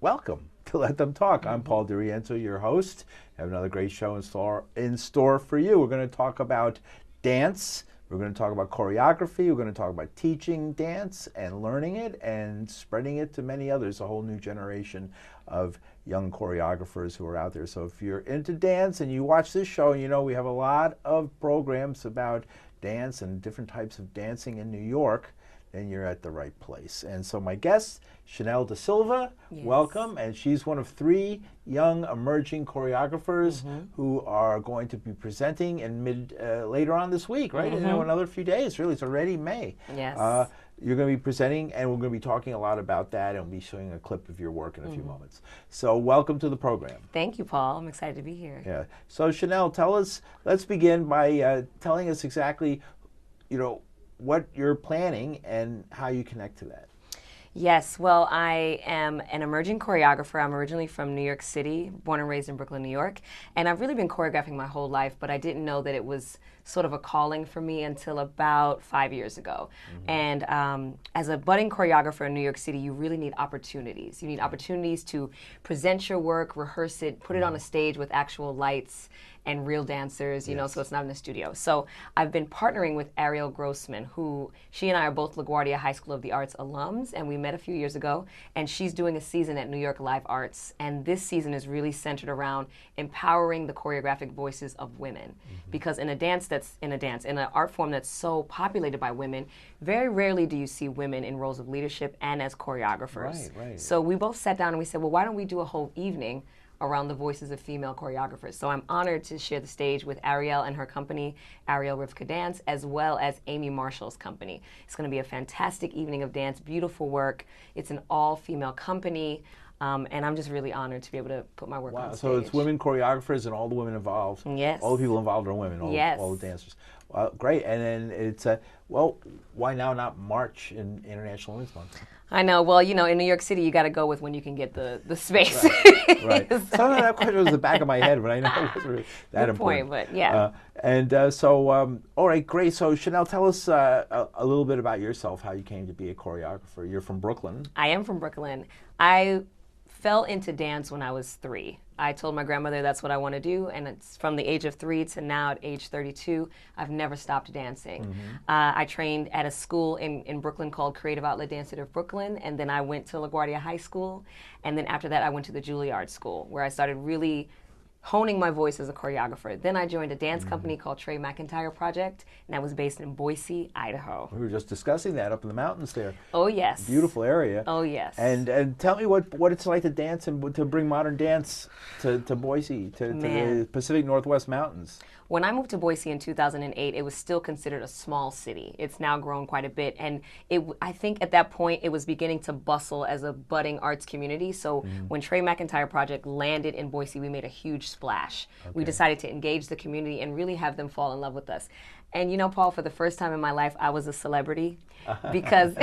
welcome to Let Them Talk. I'm Paul DiRienzo, your host. I have another great show in store for you. We're going to talk about dance. We're going to talk about choreography. We're going to talk about teaching dance and learning it and spreading it to many others, a whole new generation of young choreographers who are out there. So if you're into dance and you watch this show, you know we have a lot of programs about dance and different types of dancing in New York, then you're at the right place. And so my guest, Chanel DaSilva, welcome. And she's one of 3 young emerging choreographers who are going to be presenting in later on this week, right? In another few days, really. It's already May. Yes. You're going to be presenting, and we're going to be talking a lot about that, and we'll be showing a clip of your work in a few moments. So welcome to the program. Thank you, Paul. I'm excited to be here. Yeah. So Chanel, let's begin by telling us exactly, what you're planning and how you connect to that. Yes, well, I am an emerging choreographer. I'm originally from New York City, born and raised in Brooklyn, New York. And I've really been choreographing my whole life, but I didn't know that it was sort of a calling for me until about 5 years ago. And as a budding choreographer in New York City, you really need opportunities. You need opportunities to present your work, rehearse it, put it on a stage with actual lights and real dancers, so it's not in the studio. So I've been partnering with Ariel Grossman, who she and I are both LaGuardia High School of the Arts alums, and we met a few years ago, and she's doing a season at New York Live Arts, and this season is really centered around empowering the choreographic voices of women. Because in an art form that's so populated by women, very rarely do you see women in roles of leadership and as choreographers. Right. So we both sat down and we said, well, why don't we do a whole evening around the voices of female choreographers. So I'm honored to share the stage with Ariel and her company, Ariel Rivka Dance, as well as Amy Marshall's company. It's going to be a fantastic evening of dance, beautiful work. It's an all-female company, and I'm just really honored to be able to put my work on stage. So it's women choreographers and all the women involved. Yes. All the people involved are women, all the dancers. Well, great. And then it's, why now not March in International Women's Month? I know. Well, in New York City, you got to go with when you can get the space. Right. Some of that question was in the back of my head, but I know it wasn't really that important. Point, but yeah. All right, great. So Chanel, tell us a little bit about yourself, how you came to be a choreographer. You're from Brooklyn. I am from Brooklyn. I fell into dance when I was 3. I told my grandmother that's what I want to do, and it's from the age of 3 to now at age 32, I've never stopped dancing. I trained at a school in Brooklyn called Creative Outlet Dance Theater of Brooklyn, and then I went to LaGuardia High School, and then after that I went to the Juilliard School, where I started really honing my voice as a choreographer. Then I joined a dance company called Trey McIntyre Project, and that was based in Boise, Idaho. We were just discussing that up in the mountains there. Oh, yes. Beautiful area. Oh, yes. And tell me what it's like to dance and to bring modern dance to Boise, to the Pacific Northwest Mountains. When I moved to Boise in 2008, it was still considered a small city. It's now grown quite a bit, and I think at that point it was beginning to bustle as a budding arts community. So when Trey McIntyre Project landed in Boise, we made a huge splash. Okay. We decided to engage the community and really have them fall in love with us. And Paul, for the first time in my life, I was a celebrity because,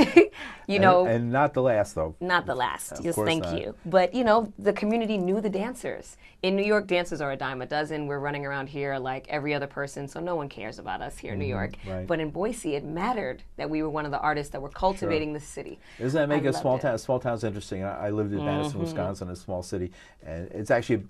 And not the last, though. Not the last. Of Yes, course thank not. you. But, the community knew the dancers. In New York, dancers are a dime a dozen. We're running around here like every other person, so no one cares about us here in New York. Right. But in Boise, it mattered that we were one of the artists that were cultivating the city. Doesn't that make small towns interesting? I lived in Madison, Wisconsin, a small city, and it's actually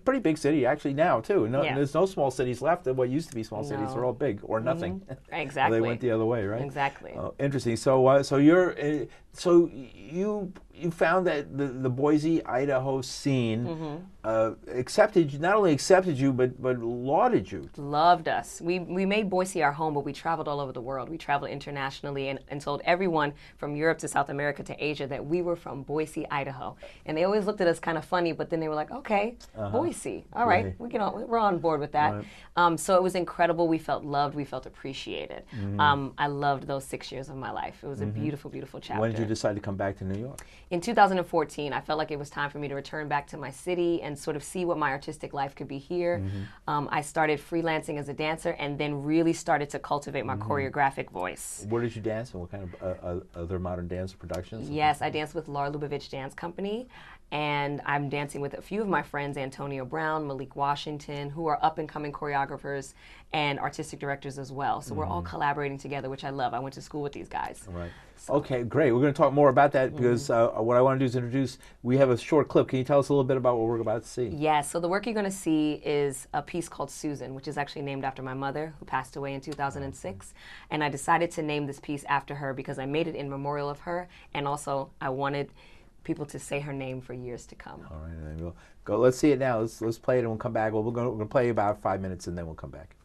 pretty big city actually now too. There's no small cities left. What used to be small cities are all big or nothing. Exactly. They went the other way, right? Exactly. Interesting. So you found that the Boise, Idaho scene not only accepted you but lauded you. Loved us. We made Boise our home, but we traveled all over the world. We traveled internationally and told everyone from Europe to South America to Asia that we were from Boise, Idaho. And they always looked at us kind of funny, but then they were like, okay, Boise. All right, we're on board with that. Right. So it was incredible. We felt loved. We felt appreciated. I loved those 6 years of my life. It was a beautiful, beautiful chapter. When did you decide to come back to New York? In 2014, I felt like it was time for me to return back to my city and sort of see what my artistic life could be here. I started freelancing as a dancer and then really started to cultivate my choreographic voice. Where did you dance and what kind of other modern dance productions? Yes, I danced with Laura Lubavitch Dance Company, and I'm dancing with a few of my friends, Antonio Brown, Malik Washington, who are up-and-coming choreographers and artistic directors as well. So we're all collaborating together, which I love. I went to school with these guys. Right. So. Okay, great. We're going to talk more about that because what I want to do is introduce, we have a short clip. Can you tell us a little bit about what we're about to see? Yes, so the work you're going to see is a piece called Susan, which is actually named after my mother, who passed away in 2006. And I decided to name this piece after her because I made it in memorial of her, and also I wanted people to say her name for years to come. All right, then we'll go. Let's see it now. Let's play it and we'll come back. Well, we're going to play about 5 minutes and then we'll come back.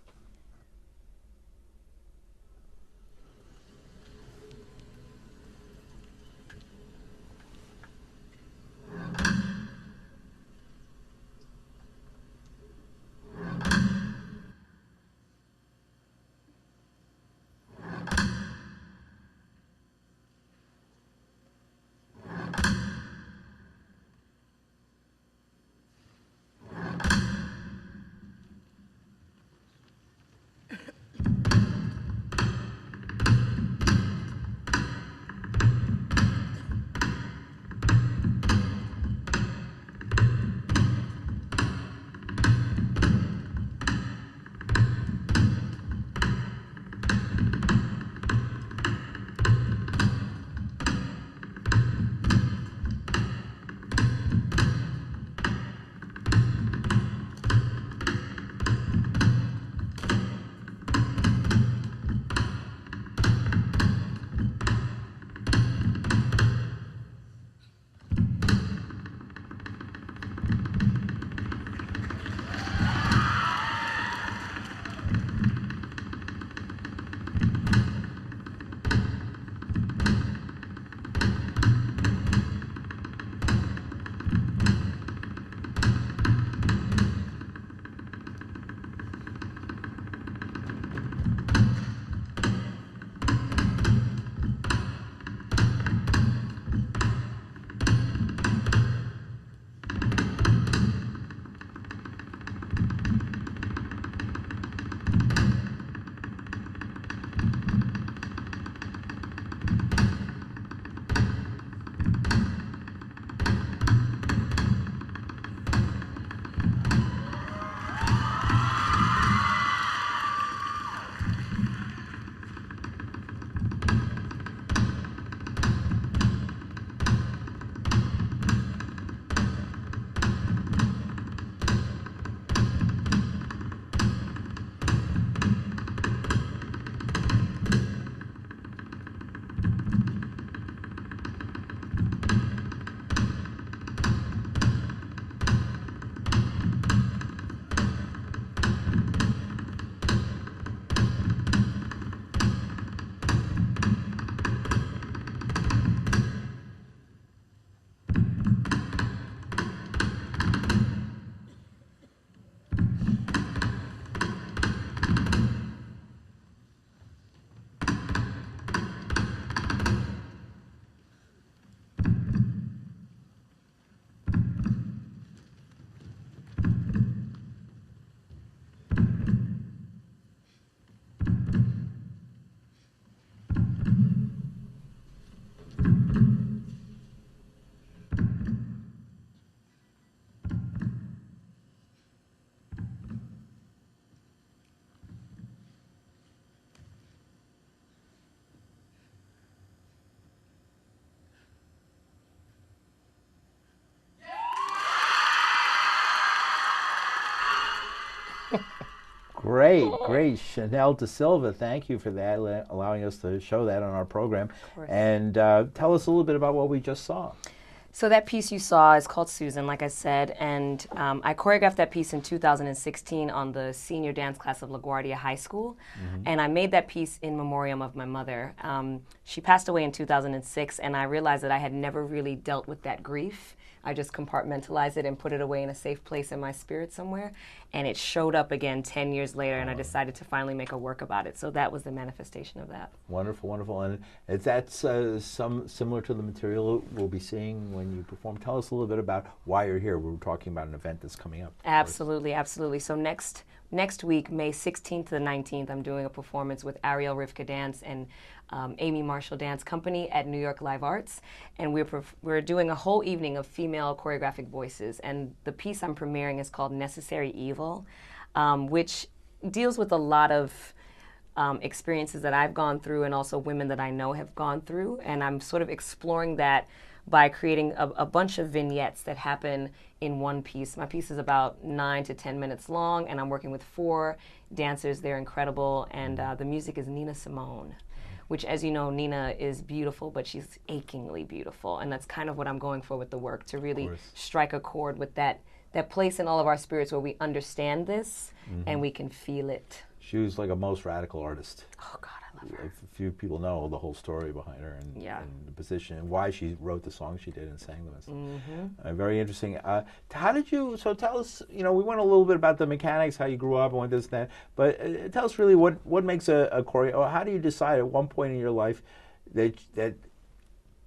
Great, great. Chanel DaSilva, thank you for that, allowing us to show that on our program. Of course. And tell us a little bit about what we just saw. So that piece you saw is called Susan, like I said, and I choreographed that piece in 2016 on the senior dance class of LaGuardia High School, and I made that piece in memoriam of my mother. She passed away in 2006, and I realized that I had never really dealt with that grief. I just compartmentalized it and put it away in a safe place in my spirit somewhere, and it showed up again 10 years later, and I decided to finally make a work about it. So that was the manifestation of that. Wonderful, wonderful. And is that similar to the material we'll be seeing when you perform? Tell us a little bit about why you're here. We're talking about an event that's coming up. Absolutely, absolutely. So next week, May 16th to the 19th, I'm doing a performance with Ariel Rivka Dance and Amy Marshall Dance Company at New York Live Arts, and we're doing a whole evening of female choreographic voices. And the piece I'm premiering is called Necessary Evil, which deals with a lot of experiences that I've gone through and also women that I know have gone through. And I'm sort of exploring that by creating a bunch of vignettes that happen in one piece. My piece is about 9 to 10 minutes long, and I'm working with 4 dancers. They're incredible, and the music is Nina Simone, which, as you know, Nina is beautiful, but she's achingly beautiful, and that's kind of what I'm going for with the work, to really strike a chord with that place in all of our spirits where we understand this and we can feel it. She was like a most radical artist. Oh, God, I love her. A few people know the whole story behind her and the position and why she wrote the songs she did and sang them. Very interesting. How did you, so tell us, we went a little bit about the mechanics, how you grew up and what this and that, but tell us really what makes a choreo, or how do you decide at one point in your life that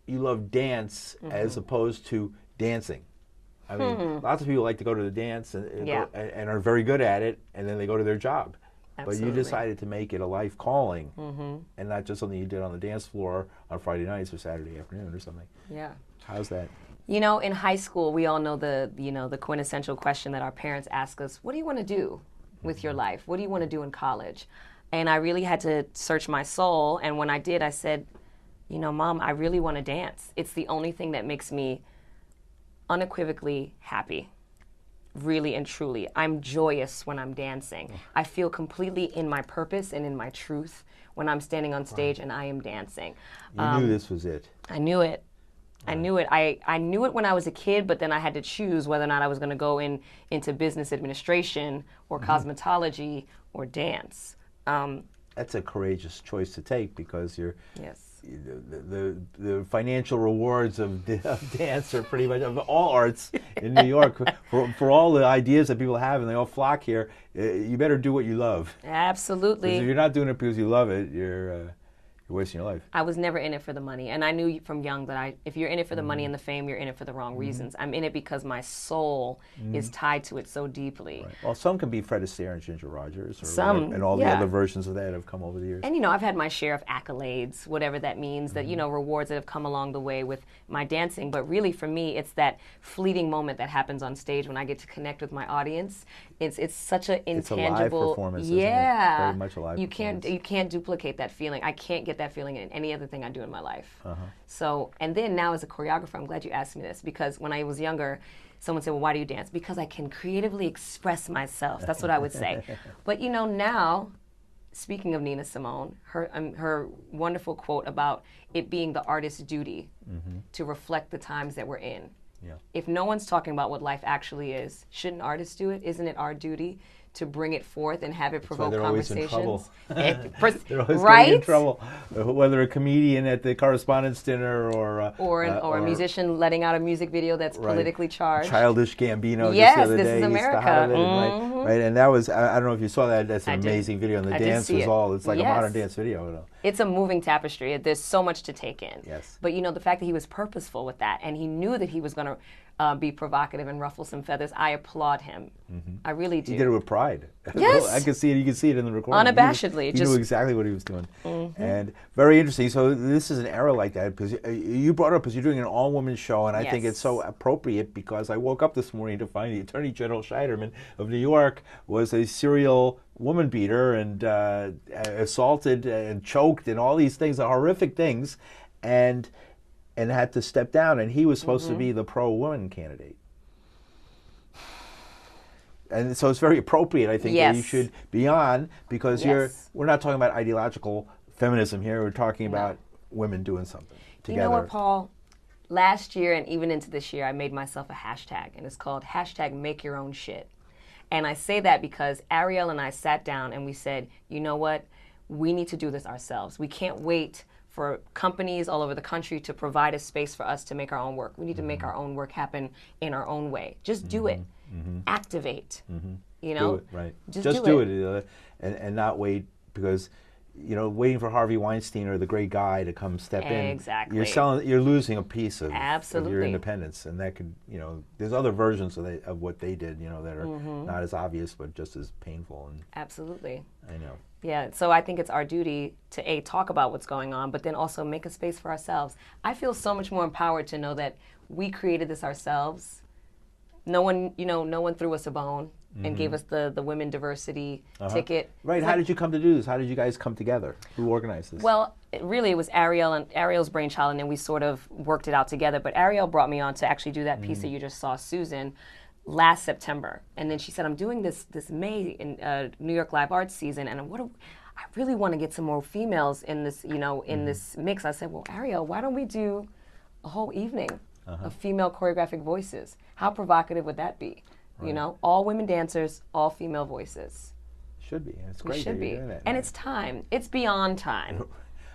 you love dance as opposed to dancing? I mean, lots of people like to go to the dance and are very good at it, and then they go to their job. Absolutely. But you decided to make it a life calling, and not just something you did on the dance floor on Friday nights or Saturday afternoon or something. Yeah. How's that? In high school, we all know the quintessential question that our parents ask us: what do you want to do with your life? What do you want to do in college? And I really had to search my soul, and when I did, I said, Mom, I really want to dance. It's the only thing that makes me unequivocally happy. Really and truly. I'm joyous when I'm dancing. I feel completely in my purpose and in my truth when I'm standing on stage and I am dancing. You knew this was it. I knew it. I knew it. I knew it when I was a kid, but then I had to choose whether or not I was going to go into business administration or cosmetology or dance. That's a courageous choice to take, because you're yes. The financial rewards of dance are pretty much of all arts in New York. For all the ideas that people have and they all flock here, you better do what you love. Absolutely. If you're not doing it because you love it, you're wasting your life. I was never in it for the money, and I knew from young that if you're in it for the money and the fame, you're in it for the wrong reasons. I'm in it because my soul is tied to it so deeply. Right. Well, some can be Fred Astaire and Ginger Rogers, and all the other versions of that have come over the years. And I've had my share of accolades, whatever that means, that rewards that have come along the way with my dancing. But really, for me, it's that fleeting moment that happens on stage when I get to connect with my audience. It's such an intangible. It's a live performance. Isn't it? Very much a live performance. You can't duplicate that feeling. I can't get that feeling in any other thing I do in my life. So, and then now as a choreographer, I'm glad you asked me this, because when I was younger, someone said, well, why do you dance? Because I can creatively express myself. That's what I would say. But now, speaking of Nina Simone, her wonderful quote about it being the artist's duty to reflect the times that we're in. Yeah. If no one's talking about what life actually is, shouldn't artists do it? Isn't it our duty to bring it forth and have it provoke conversations? Always in trouble. They're always right? in trouble. Whether a comedian at the correspondence dinner or a musician letting out a music video that's politically charged. Childish Gambino. Yes, just the other this day, is America. Right, and that was, I don't know if you saw that. That's an amazing video, and the dance was it's like a modern dance video. It's a moving tapestry. There's so much to take in. Yes. But the fact that he was purposeful with that, and he knew that he was going to be provocative and ruffle some feathers, I applaud him. I really do. He did it with pride. Yes. I could see it. You could see it in the recording. Unabashedly. He knew exactly what he was doing. And very interesting. So this is an era like that, because you brought it up because you're doing an all-woman show, and I think it's so appropriate, because I woke up this morning to find the Attorney General Scheiderman of New York was a serial woman beater and assaulted and choked and all these things, horrific things, and had to step down, and he was supposed to be the pro-woman candidate. And so it's very appropriate, I think, that you should be on, because we're not talking about ideological feminism here. We're talking about women doing something together. You know what, Paul? Last year and even into this year, I made myself a hashtag, and it's called #MakeYourOwnShit. And I say that because Ariel and I sat down and we said, you know what? We need to do this ourselves. We can't wait for companies all over the country to provide a space for us to make our own work. We need to make our own work happen in our own way. Just do it. Activate. Do it, right. Just do it. And not wait, because waiting for Harvey Weinstein or the great guy to come step in. Exactly. You're losing a piece of your independence, and that could, there's other versions of what they did, that are not as obvious but just as painful. And absolutely. I know. Yeah, so I think it's our duty to talk about what's going on, but then also make a space for ourselves. I feel so much more empowered to know that we created this ourselves. No one, no one threw us a bone. and gave us the women diversity ticket. Right. How did you come to do this? How did you guys come together? Who organized this? Well, it was Ariel's brainchild, and then we sort of worked it out together. But Ariel brought me on to actually do that piece that you just saw, Susan, last September. And then she said, I'm doing this May in New York Live Arts season, and I really want to get some more females in this, in this mix. I said, well, Ariel, why don't we do a whole evening of female choreographic voices? How provocative would that be? Right. All women dancers, all female voices. Should be. It's great. It should be. And it's time. It's beyond time.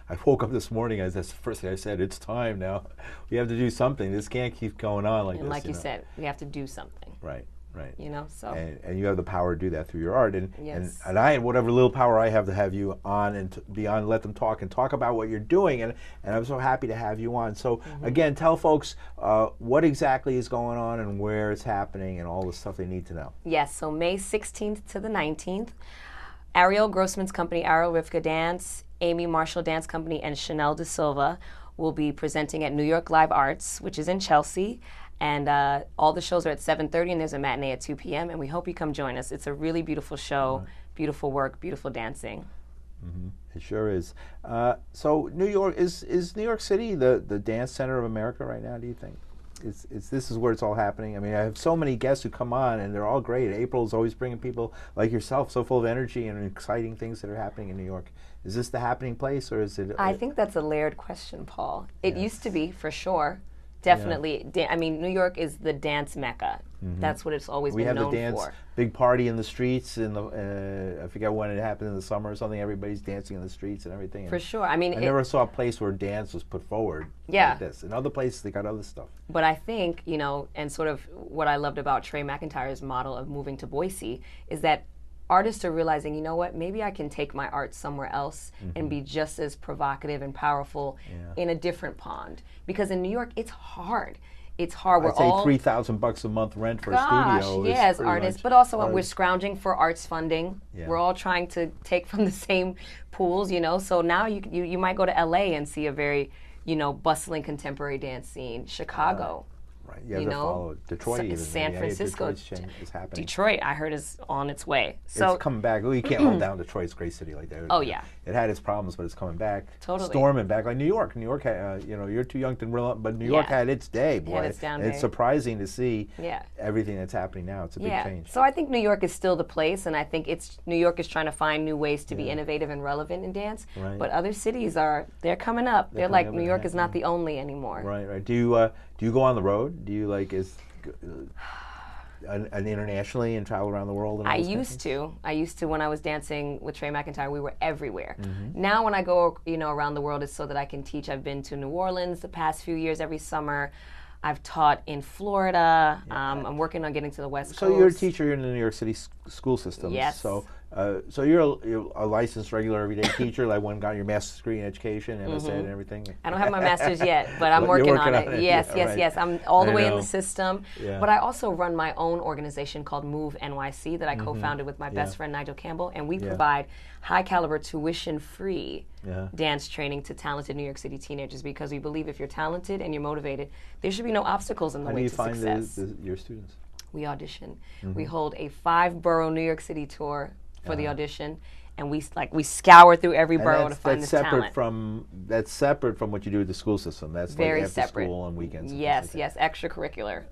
I woke up this morning, that's the first thing I said, it's time now. We have to do something. This can't keep going on like this. And like you said, we have to do something. Right. So. And you have the power to do that through your art. And I, whatever little power I have to have you on and be on, let them talk and talk about what you're doing. And I'm so happy to have you on. So again, tell folks what exactly is going on and where it's happening and all the stuff they need to know. Yes, so May 16th to the 19th, Ariel Grossman's company, Ariel Rivka Dance, Amy Marshall Dance Company, and Chanel DaSilva will be presenting at New York Live Arts, which is in Chelsea. And all the shows are at 7:30, and there's a matinee at 2 p.m., and we hope you come join us. It's a really beautiful show, beautiful work, beautiful dancing. It sure is. So New York, is New York City the dance center of America right now, do you think? This is where it's all happening. I mean, I have so many guests who come on, and they're all great. April's always bringing people like yourself, so full of energy and exciting things that are happening in New York. Is this the happening place, or is it? I think that's a layered question, Paul. It used to be, for sure. Definitely. I mean, New York is the dance mecca. That's what it's always been known for. We have the dance big party in the streets, I forget when it happened in the summer or something. Everybody's dancing in the streets and everything. For sure. I mean, I never saw a place where dance was put forward like this. In other places, they got other stuff. But I think, and sort of what I loved about Trey McIntyre's model of moving to Boise is that artists are realizing, you know what, maybe I can take my art somewhere else and be just as provocative and powerful in a different pond. Because in New York, it's hard. It's hard. I'd say $3,000 a month rent for a studio. Yes, artists, but also we're scrounging for arts funding. Yeah. We're all trying to take from the same pools, So now you might go to LA and see a very, bustling contemporary dance scene. Chicago. Right. You have to follow Detroit. Even San Francisco. Is happening. Detroit, I heard, is on its way. So it's coming back. Well, you can't hold down Detroit's a great city like that. Oh yeah. It had its problems, but it's coming back. Totally. Storming back like New York. New York had, you're too young to realize, but New York had its day, boy. It's surprising to see everything that's happening now. It's a big change. So I think New York is still the place, and I think New York is trying to find new ways to be innovative and relevant in dance. Right. But other cities they're coming up. They're like, New York is not the only anymore. Right. Do you go on the road? Do you and internationally and travel around the world? And I used to when I was dancing with Trey McIntyre. We were everywhere. Now when I go, around the world, it's so that I can teach. I've been to New Orleans the past few years every summer. I've taught in Florida. I'm working on getting to the West Coast. So you're a teacher in the New York City school system. Yes. So you're a licensed regular everyday teacher, like one got your master's degree in education, MSA and everything. I don't have my master's yet, but I'm working on it. Yes. I'm all the way in the system. Yeah. But I also run my own organization called Move NYC that I co-founded with my best friend Nigel Campbell, and we provide high caliber tuition-free dance training to talented New York City teenagers because we believe if you're talented and you're motivated, there should be no obstacles in the way to success. How do you find your students? We audition. We hold a 5-borough New York City tour for the audition, and we scour through every borough to find this talent. That's separate from what you do with the school system. That's very like after separate. School on weekends. Yes, extracurricular.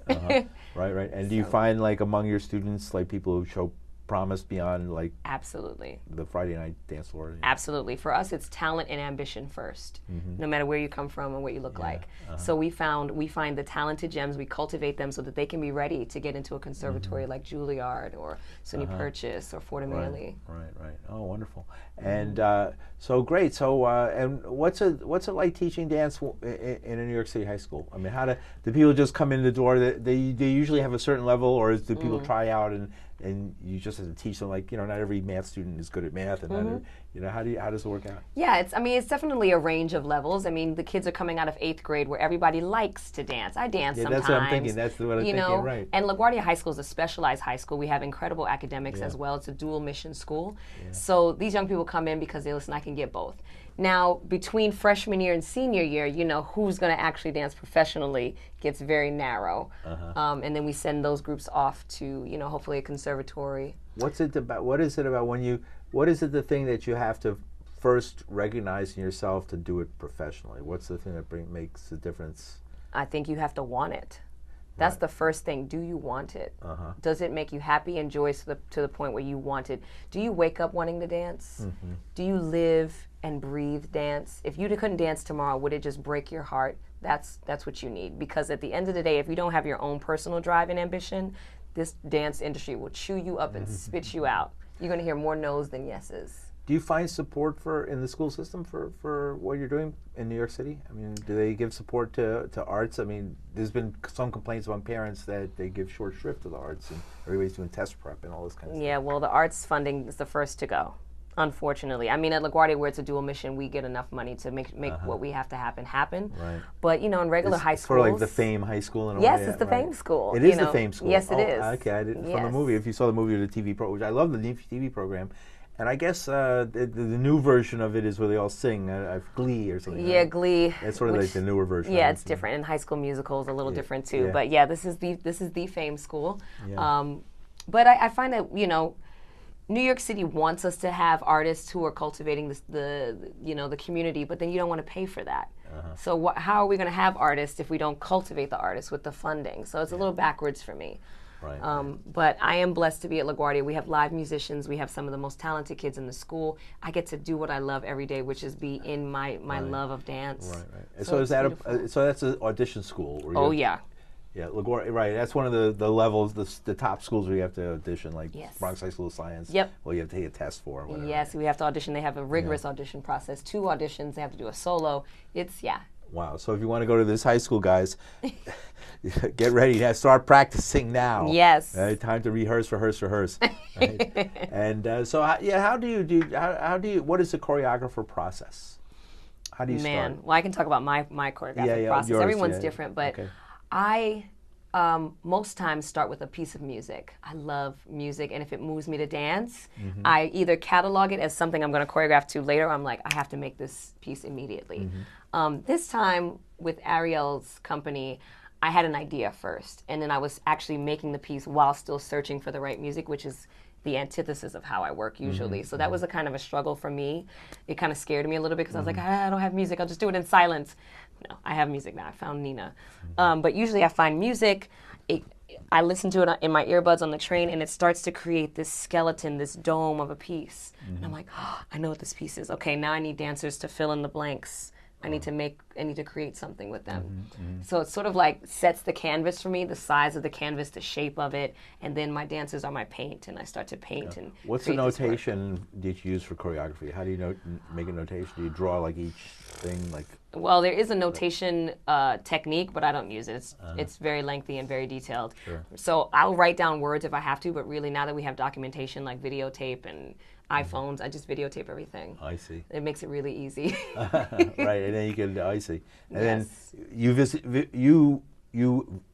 Right. And do you find among your students people who show promise beyond absolutely the Friday night dance floor? Absolutely. For us, it's talent and ambition first, no matter where you come from and what you look like. So we find the talented gems, we cultivate them so that they can be ready to get into a conservatory like Juilliard or SUNY Purchase or Fordham Manley. Right. Oh, wonderful. And so great. So and what's it like teaching dance in a New York City high school? I mean, do people just come in the door? They usually have a certain level, or do people try out and you just have to teach them not every math student is good at math, and how does it work out? Yeah, it's definitely a range of levels. I mean, the kids are coming out of 8th grade where everybody likes to dance. I dance sometimes. That's what I'm thinking. That's what I'm thinking. Right. And LaGuardia High School is a specialized high school. We have incredible academics as well. It's a dual mission school. So these young people come in because they listen, I can get both. Now, between freshman year and senior year, you know, who's going to actually dance professionally gets very narrow. And then we send those groups off to, you know, hopefully a conservatory. What's it about? What is it about when you? What is it the thing that you have to first recognize in yourself to do it professionally? What's the thing that makes the difference? I think you have to want it. That's the first thing. Do you want it? Does it make you happy and joyous to the point where you want it? Do you wake up wanting to dance? Do you live and breathe dance? If you couldn't dance tomorrow, would it just break your heart? That's what you need. Because at the end of the day, if you don't have your own personal drive and ambition, this dance industry will chew you up and spit you out. You're going to hear more no's than yeses. Do you find support in the school system for what you're doing in New York City? I mean, do they give support to arts? I mean, there's been some complaints among parents that they give short shrift to the arts and everybody's doing test prep and all this kind of stuff. Yeah, well, the arts funding is the first to go, unfortunately. I mean, at LaGuardia, where it's a dual mission, we get enough money to make what we have to happen. Right. But, you know, in regular high schools... Sort of like the Fame High School in a way. Yes, it's the Fame School. It is the Fame School. Yes, it is. Okay, I didn't, from the movie. If you saw the movie or the TV program, which I love the TV program. And I guess the new version of it is where they all sing, Glee or something. Yeah, Glee. It's sort of like the newer version. Yeah, it's different. And High School Musical is a little different too. Yeah. But yeah, this is the Fame School. Yeah. But I find that, you know, New York City wants us to have artists who are cultivating the community, but then you don't want to pay for that. So how are we going to have artists if we don't cultivate the artists with the funding? So it's a little backwards for me. Right. But I am blessed to be at LaGuardia. We have live musicians. We have some of the most talented kids in the school. I get to do what I love every day, which is be in my love of dance. Right. So is that so that's an audition school? Yeah. Yeah, LaGuardia. Right. That's one of the levels, the top schools where you have to audition, like Bronx High School of Science. Yep. Well, you have to take a test for. Whatever. Yes, we have to audition. They have a rigorous audition process. 2 auditions. They have to do a solo. Wow. So if you want to go to this high school, guys, get ready to start practicing now. Yes. Time to rehearse. Right? And so, how do you what is the choreographer process? How do you start? Well, I can talk about my choreographic process. Yours, everyone's different, but I most times start with a piece of music. I love music, and if it moves me to dance, I either catalog it as something I'm going to choreograph to later, or I'm like, I have to make this piece immediately. This time with Ariel's company, I had an idea first, and then I was actually making the piece while still searching for the right music, which is the antithesis of how I work usually. So that was a kind of a struggle for me. It kind of scared me a little bit because I was like, I don't have music. I'll just do it in silence. No, I have music now. I found Nina. But usually I find music. I listen to it in my earbuds on the train, and it starts to create this skeleton, this dome of a piece. And I'm like, I know what this piece is. Okay, now I need dancers to fill in the blanks. I need to create something with them. So it sort of like sets the canvas for me, the size of the canvas, the shape of it, and then my dancers are my paint, and I start to paint and What's the notation that you use for choreography? How do you make a notation? Do you draw like each thing like? Well, there is a notation technique, but I don't use it. It's very lengthy and very detailed. So I'll write down words if I have to, but really now that we have documentation like videotape and iPhones, I just videotape everything. I see. It makes it really easy. Right, and then you can. I see. And then you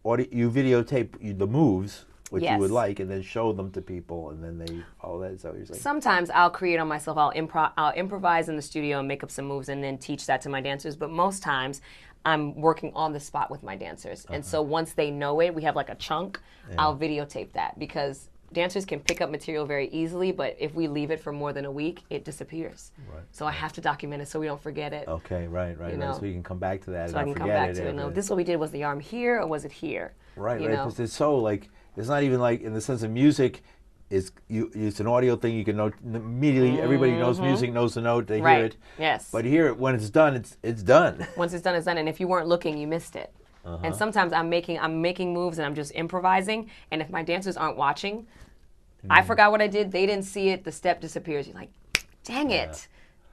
videotape the moves which you would like, and then show them to people, and then they follow that. Is that what you're saying? Sometimes I'll create on myself. I'll improvise in the studio and make up some moves, and then teach that to my dancers. But most times, I'm working on the spot with my dancers, and so once they know it, we have like a chunk. I'll videotape that because dancers can pick up material very easily, but if we leave it for more than a week, it disappears. So I have to document it so we don't forget it. Okay, right. So you can come back to that. So I can come back to it. No, this is what we did. Was the arm here or was it here? Right. Because it's so like it's not even like in the sense of music. It's an audio thing. You can know immediately. Everybody knows music, knows the note. They hear it. Yes. But here, when it's done, it's done. Once it's done, it's done. And if you weren't looking, you missed it. And sometimes I'm making moves and I'm just improvising. And if my dancers aren't watching, I forgot what I did. They didn't see it. The step disappears. You're like, dang it.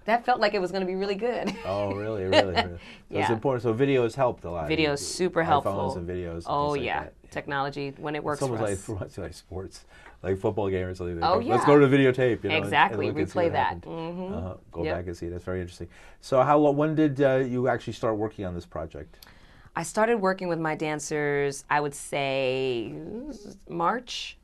That felt like it was going to be really good. Oh, really? So it's important. So video has helped a lot. Video is super helpful. iPhones and videos. And like that. Technology when it works for us. It's almost like sports, like football game or something. Let's go to the videotape. Exactly. Replay that. Go back and see. That's very interesting. So when did you actually start working on this project? I started working with my dancers, I would say March.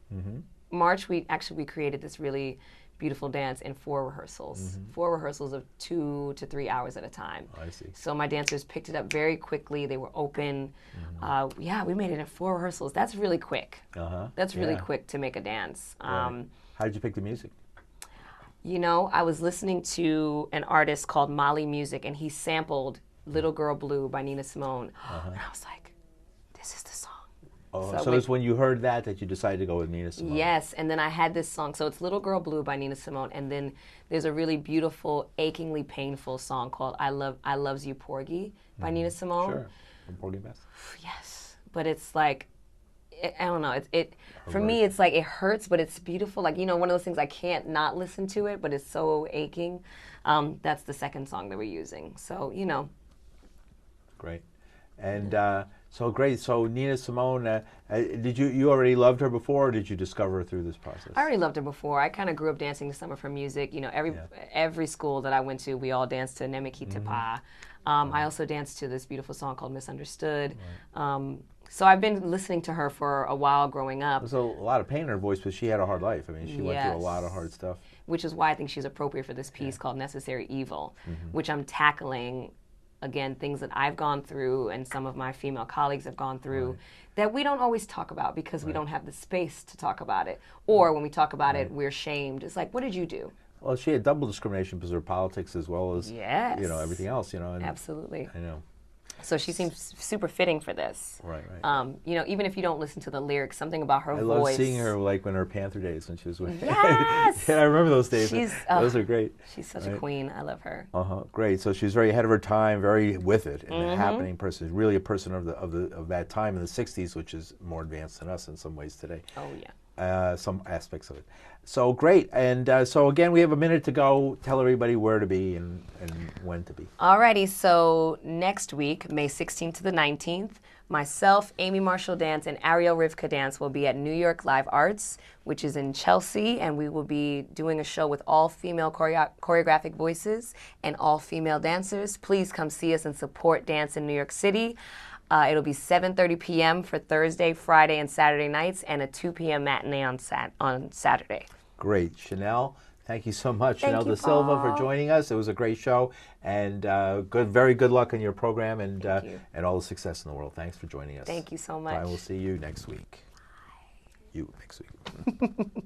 March, we created this really beautiful dance in 4 rehearsals. 4 rehearsals of 2 to 3 hours at a time. I see. So my dancers picked it up very quickly. They were open. Yeah, we made it in 4 rehearsals. That's really quick. That's really quick to make a dance. Right. How did you pick the music? You know, I was listening to an artist called Molly Music, and he sampled Little Girl Blue by Nina Simone. And I was like, this is the song. Oh, so it's when you heard that you decided to go with Nina Simone? Yes, and then I had this song. So it's Little Girl Blue by Nina Simone, and then there's a really beautiful, achingly painful song called I Loves You, Porgy by Nina Simone. Sure, from Porgy and Bess. Yes, but it's like, I don't know. It for me, it's like it hurts, but it's beautiful. Like, you know, one of those things I can't not listen to it, but it's so aching. That's the second song that we're using. So, you know. Great, and so great. So Nina Simone, did you already loved her before, or did you discover her through this process? I already loved her before. I kind of grew up dancing to some of her music. You know, every school that I went to, we all danced to Nemekita Pa. I also danced to this beautiful song called Misunderstood. So I've been listening to her for a while growing up. There's a lot of pain in her voice, but she had a hard life. I mean, she went through a lot of hard stuff. Which is why I think she's appropriate for this piece called Necessary Evil, which I'm tackling, again, things that I've gone through and some of my female colleagues have gone through that we don't always talk about because we don't have the space to talk about it. Or when we talk about it, we're shamed. It's like, what did you do? Well, she had double discrimination because of her politics as well as, you know, everything else, you know. And absolutely. I know. So she seems super fitting for this. Right. You know, even if you don't listen to the lyrics, something about her voice. I love seeing her like when her Panther days when she was with. Yes. Yeah, I remember those days. Those are great. She's such a queen. I love her. Great. So she's very ahead of her time, very with it, and a happening person. Really a person of that time in the '60s, which is more advanced than us in some ways today. Oh yeah. Some aspects of it. So great. And so again, we have a minute to go. Tell everybody where to be and when to be. Alrighty. So next week, May 16th to the 19th, myself, Amy Marshall Dance, and Ariel Rivka Dance will be at New York Live Arts, which is in Chelsea, and we will be doing a show with all female choreographic voices and all female dancers. Please come see us and support dance in New York City. It'll be 7:30 p.m. for Thursday, Friday, and Saturday nights, and a 2 p.m. matinee on Saturday. Great. Chanel, thank you so much. Thank Chanel you, DaSilva, Paul. for joining us. It was a great show, and very good luck in your program and all the success in the world. Thanks for joining us. Thank you so much. I will see you next week. Bye. You next week.